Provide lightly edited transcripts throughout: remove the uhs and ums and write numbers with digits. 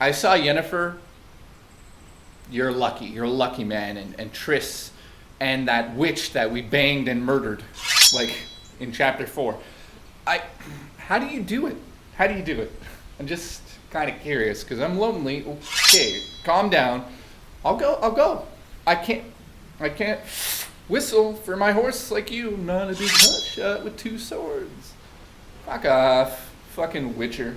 I saw Yennefer. You're lucky. You're a lucky man. And Triss and that witch that we banged and murdered, like in chapter 4. How do you do it? How do you do it? I'm just kind of curious because I'm lonely. Okay, calm down. I'll go. I can't whistle for my horse like you. Not a big hutshot with 2 swords. Fuck off, fucking Witcher.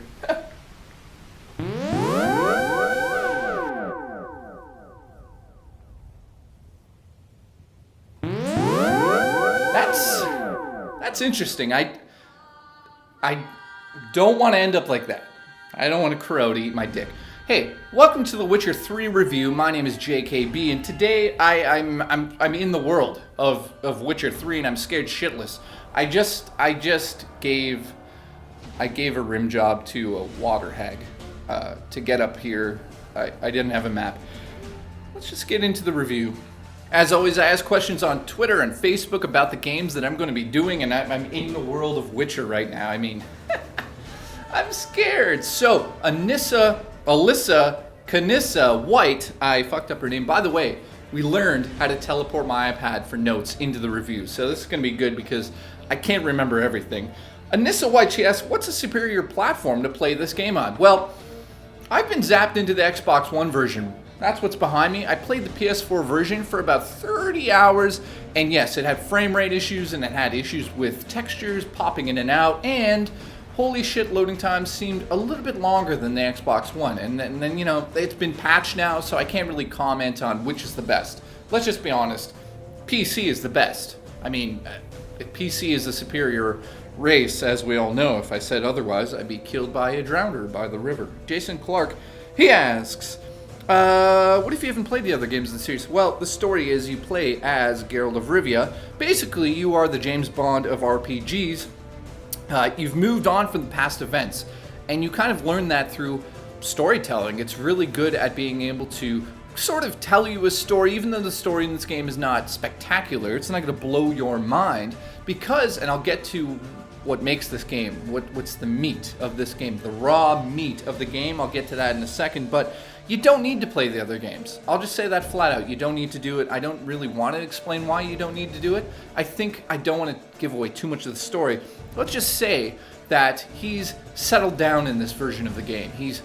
That's interesting. I don't want to end up like that. I don't want to crow to eat my dick. Hey, welcome to the Witcher 3 review. My name is JKB, and today I'm in the world of Witcher 3, and I'm scared shitless. I just gave a rim job to a water hag to get up here. I didn't have a map. Let's just get into the review. As always, I ask questions on Twitter and Facebook about the games that I'm going to be doing, and I'm in the world of Witcher right now. I mean, I'm scared. So, Alyssa Kanissa White, I fucked up her name. By the way, we learned how to teleport my iPad for notes into the review, so this is going to be good because I can't remember everything. Anissa White, she asks, what's a superior platform to play this game on? Well, I've been zapped into the Xbox One version. That's what's behind me. I played the PS4 version for about 30 hours, and yes, it had frame rate issues, and it had issues with textures popping in and out, and holy shit, loading times seemed a little bit longer than the Xbox One. And then, you know, it's been patched now, so I can't really comment on which is the best. Let's just be honest. PC is the best. I mean, PC is the superior race, as we all know. If I said otherwise, I'd be killed by a drowner by the river. Jason Clark, he asks, what if you haven't played the other games in the series? Well, the story is you play as Geralt of Rivia. Basically, you are the James Bond of RPGs. You've moved on from the past events, and you kind of learn that through storytelling. It's really good at being able to sort of tell you a story, even though the story in this game is not spectacular. It's not going to blow your mind because, and I'll get to what makes this game, what's the meat of this game, the raw meat of the game. I'll get to that in a second, but you don't need to play the other games. I'll just say that flat out. You don't need to do it. I don't really want to explain why you don't need to do it. I think I don't want to give away too much of the story. Let's just say that he's settled down in this version of the game. He's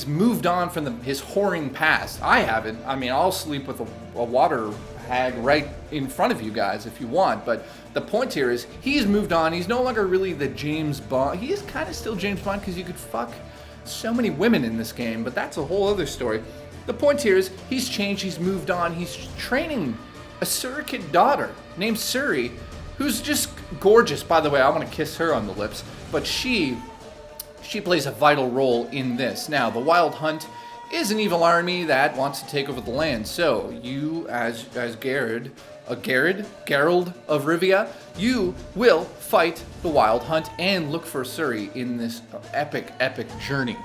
moved on from his whoring past. I haven't. I mean, I'll sleep with a water hag right in front of you guys if you want, but the point here is he's moved on. He's no longer really the James Bond. He is kind of still James Bond because you could fuck so many women in this game, but that's a whole other story. The point here is he's changed, he's moved on, he's training a surrogate daughter named Ciri, who's just gorgeous. By the way, I want to kiss her on the lips, but she plays a vital role in this. Now, the Wild Hunt is an evil army that wants to take over the land, so you, as Geralt of Rivia, you will fight the Wild Hunt and look for Ciri in this epic journey.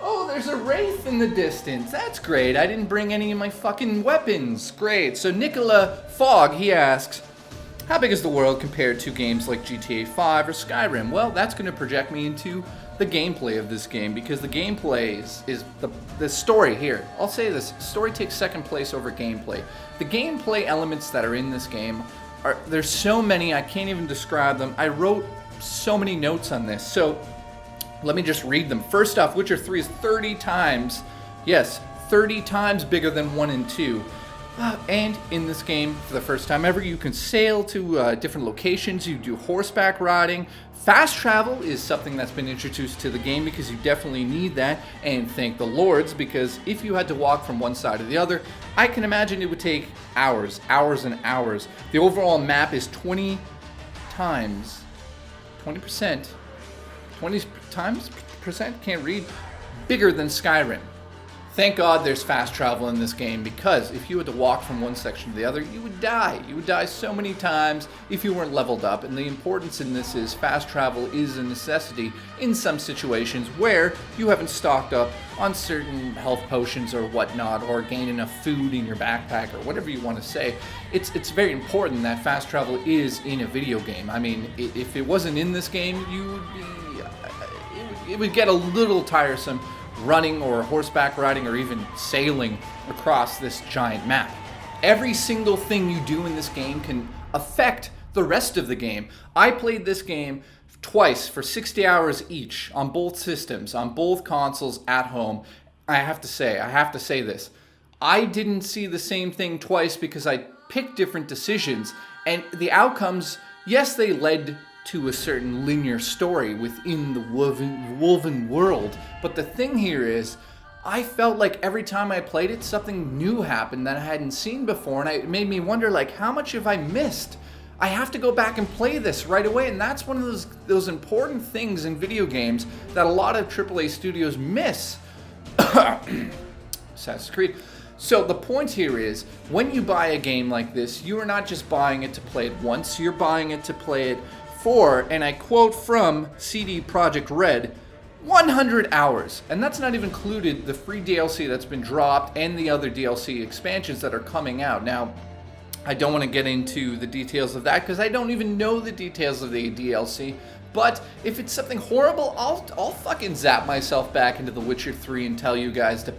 Oh, there's a wraith in the distance. That's great. I didn't bring any of my fucking weapons. Great. So Nicola Fogg, he asks, how big is the world compared to games like GTA 5 or Skyrim? Well, that's going to project me into the gameplay of this game, because the gameplay is the story here. I'll say this, story takes second place over gameplay. The gameplay elements that are in this game, there's so many, I can't even describe them. I wrote so many notes on this, so let me just read them. First off, Witcher 3 is 30 times, yes, 30 times bigger than 1 and 2. And in this game, for the first time ever, you can sail to different locations, you do horseback riding. Fast travel is something that's been introduced to the game because you definitely need that, and thank the lords, because if you had to walk from one side to the other, I can imagine it would take hours and hours. The overall map is 20 times, can't read, bigger than Skyrim. Thank God there's fast travel in this game, because if you had to walk from one section to the other, you would die. You would die so many times if you weren't leveled up, and the importance in this is fast travel is a necessity in some situations where you haven't stocked up on certain health potions or whatnot, or gained enough food in your backpack, or whatever you want to say. It's very important that fast travel is in a video game. I mean, if it wasn't in this game, it would get a little tiresome running or horseback riding or even sailing across this giant map. Every single thing you do in this game can affect the rest of the game. I played this game twice for 60 hours each on both systems, on both consoles at home. I have to say this. I didn't see the same thing twice because I picked different decisions, and the outcomes, yes, they led to a certain linear story within the woven world, but the thing here is, I felt like every time I played it, something new happened that I hadn't seen before, and it made me wonder, like, how much have I missed? I have to go back and play this right away, and that's one of those important things in video games that a lot of AAA studios miss. Assassin's Creed. So the point here is, when you buy a game like this, you are not just buying it to play it once, you're buying it to play it for, and I quote from CD Projekt Red, 100 hours. And that's not even included the free DLC that's been dropped and the other DLC expansions that are coming out. Now, I don't want to get into the details of that because I don't even know the details of the DLC. But if it's something horrible, I'll fucking zap myself back into The Witcher 3 and tell you guys to,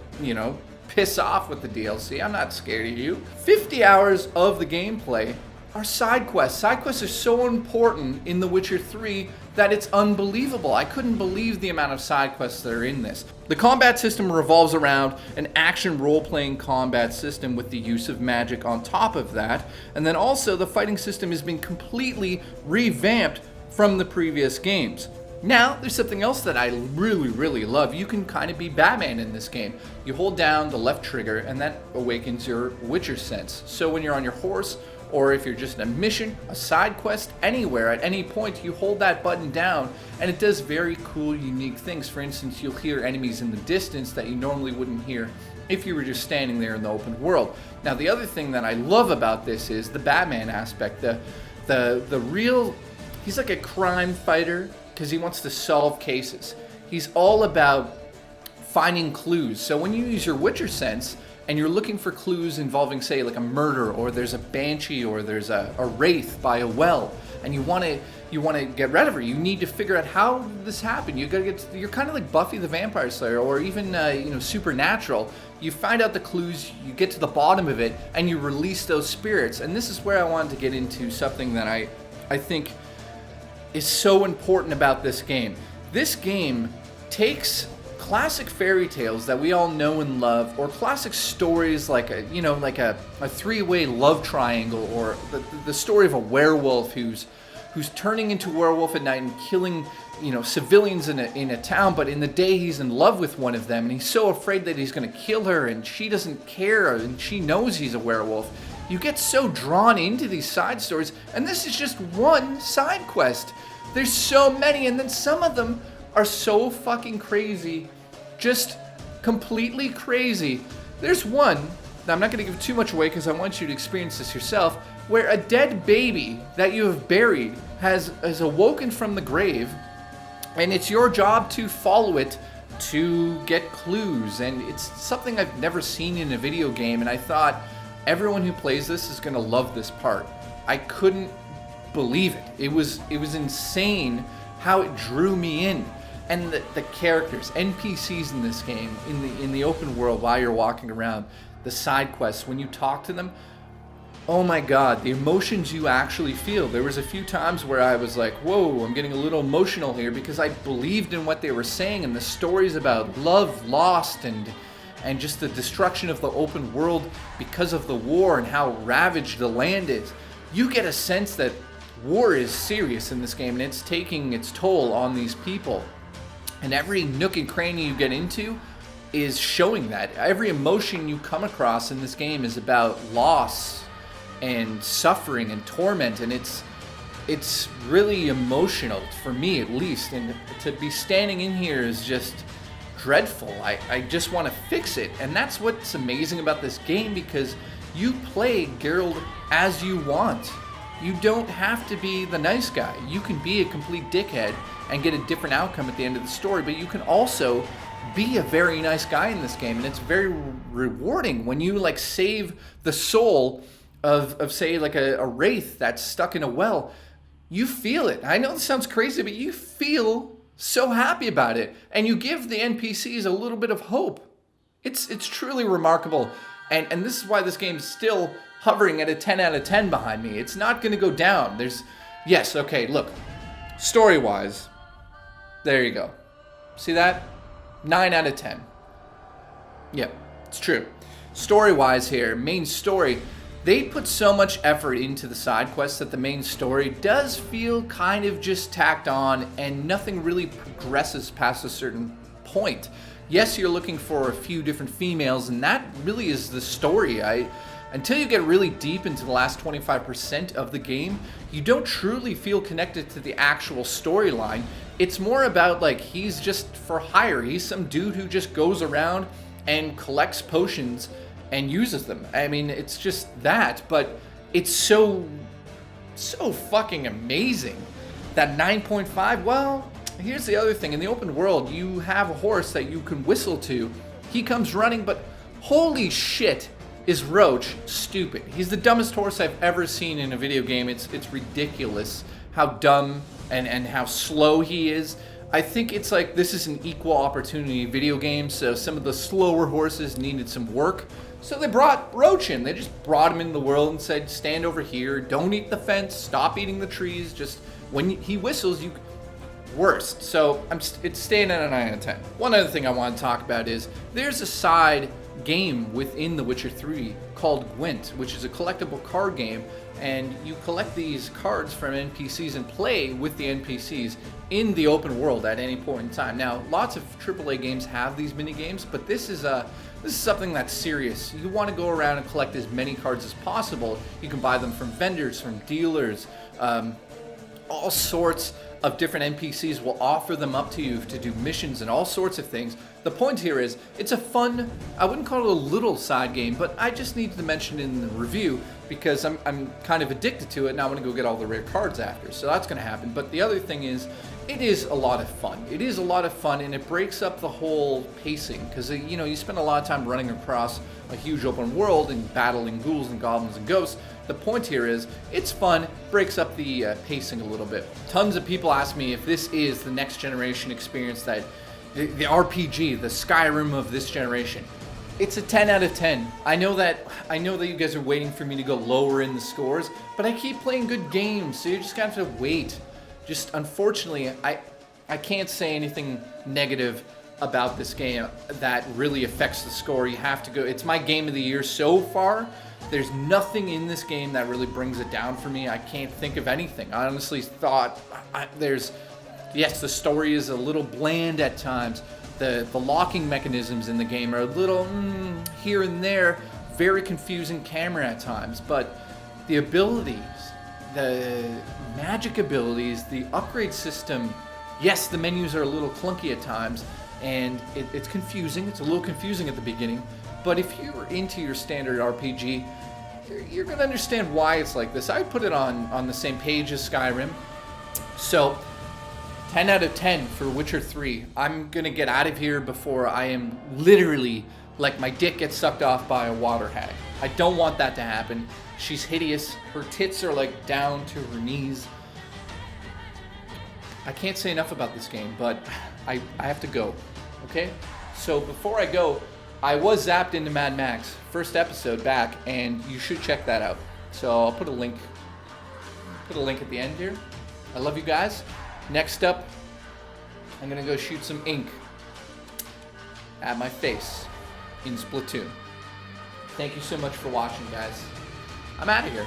piss off with the DLC. I'm not scared of you. 50 hours of the gameplay are side quests. Side quests are so important in The Witcher 3 that it's unbelievable. I couldn't believe the amount of side quests that are in this. The combat system revolves around an action role-playing combat system with the use of magic on top of that. And then also the fighting system has been completely revamped from the previous games. Now, there's something else that I really, really love. You can kind of be Batman in this game. You hold down the left trigger and that awakens your Witcher sense. So when you're on your horse, or if you're just in a mission, a side quest, anywhere, at any point, you hold that button down and it does very cool, unique things. For instance, you'll hear enemies in the distance that you normally wouldn't hear if you were just standing there in the open world. Now, the other thing that I love about this is the Batman aspect. The real, he's like a crime fighter because he wants to solve cases. He's all about finding clues. So when you use your Witcher sense, and you're looking for clues involving, say, like a murder, or there's a banshee, or there's a wraith by a well, and you want to get rid of her. You need to figure out how this happened. You're kind of like Buffy the Vampire Slayer, or even Supernatural. You find out the clues, you get to the bottom of it, and you release those spirits. And this is where I wanted to get into something that I think is so important about this game. This game takes classic fairy tales that we all know and love, or classic stories like a three-way love triangle, or the story of a werewolf who's turning into a werewolf at night and killing civilians in a town, but in the day he's in love with one of them and he's so afraid that he's going to kill her, and she doesn't care and she knows he's a werewolf. You get so drawn into these side stories, and this is just one side quest. There's so many, and then some of them are so fucking crazy, just completely crazy. There's one, now I'm not going to give too much away because I want you to experience this yourself, where a dead baby that you have buried has awoken from the grave, and it's your job to follow it to get clues. And it's something I've never seen in a video game, and I thought everyone who plays this is going to love this part. I couldn't believe it. It was insane how it drew me in. And the characters, NPCs in this game, in the open world while you're walking around, the side quests, when you talk to them, oh my god, the emotions you actually feel. There was a few times where I was like, whoa, I'm getting a little emotional here, because I believed in what they were saying, and the stories about love lost and just the destruction of the open world because of the war and how ravaged the land is. You get a sense that war is serious in this game, and it's taking its toll on these people. And every nook and cranny you get into is showing that. Every emotion you come across in this game is about loss and suffering and torment, and it's really emotional, for me at least. And to be standing in here is just dreadful. I just want to fix it. And that's what's amazing about this game, because you play Geralt as you want. You don't have to be the nice guy. You can be a complete dickhead and get a different outcome at the end of the story, but you can also be a very nice guy in this game, and it's very rewarding when you save the soul of say a wraith that's stuck in a well. You feel it. I know this sounds crazy, but you feel So happy about it. And you give the NPCs a little bit of hope. It's truly remarkable. And this is why this game's still hovering at a 10 out of 10 behind me. It's not going to go down. Yes, okay, look. Story-wise, there you go. See that? 9 out of 10. Yep, it's true. Story-wise here, main story, they put so much effort into the side quests that the main story does feel kind of just tacked on and nothing really progresses past a certain point. Yes, you're looking for a few different females, and that really is the story. Until you get really deep into the last 25% of the game, you don't truly feel connected to the actual storyline. It's more about like he's just for hire. He's some dude who just goes around and collects potions and uses them. I mean, it's just that, but it's so fucking amazing. That 9.5, well, here's the other thing. In the open world, you have a horse that you can whistle to. He comes running, but holy shit, is Roach stupid. He's the dumbest horse I've ever seen in a video game. It's ridiculous how dumb and how slow he is. I think it's like this is an equal opportunity video game, so some of the slower horses needed some work. So they brought Roach in. They just brought him into the world and said, stand over here, don't eat the fence, stop eating the trees, just when he whistles, you... Worst. So it's staying at a 9 out of 10. One other thing I want to talk about is there's a side game within The Witcher 3 called Gwent, which is a collectible card game, and you collect these cards from NPCs and play with the NPCs in the open world at any point in time. Now, lots of AAA games have these mini games, but this is something that's serious. You want to go around and collect as many cards as possible. You can buy them from vendors, from dealers, all sorts of different NPCs will offer them up to you to do missions and all sorts of things. The point here is, it's a fun, I wouldn't call it a little side game, but I just needed to mention it in the review because I'm kind of addicted to it and I want to go get all the rare cards after. So that's going to happen. But the other thing is, it is a lot of fun. It is a lot of fun, and it breaks up the whole pacing because, you know, you spend a lot of time running across a huge open world and battling ghouls and goblins and ghosts. The point here is, it's fun, breaks up the pacing a little bit. Tons of people ask me if this is the next generation experience, that the RPG, the Skyrim of this generation. It's a 10 out of 10. I know that you guys are waiting for me to go lower in the scores, but I keep playing good games, so you just have to wait. Just unfortunately, I can't say anything negative about this game that really affects the score. You have to go. It's my game of the year so far. There's nothing in this game that really brings it down for me. I can't think of anything. I honestly thought yes, the story is a little bland at times. The locking mechanisms in the game are a little here and there, very confusing camera at times, but the abilities, the magic abilities, the upgrade system, yes, the menus are a little clunky at times, and it's confusing. It's a little confusing at the beginning, but if you're into your standard RPG, you're going to understand why it's like this. I put it on the same page as Skyrim. So, 10 out of 10 for Witcher 3. I'm going to get out of here before I am literally, like my dick gets sucked off by a water hag. I don't want that to happen. She's hideous. Her tits are like down to her knees. I can't say enough about this game, but I have to go. Okay? So before I go, I was zapped into Mad Max, first episode back, and you should check that out. So I'll put a link at the end here. I love you guys. Next up, I'm gonna go shoot some ink at my face in Splatoon. Thank you so much for watching, guys. I'm out of here.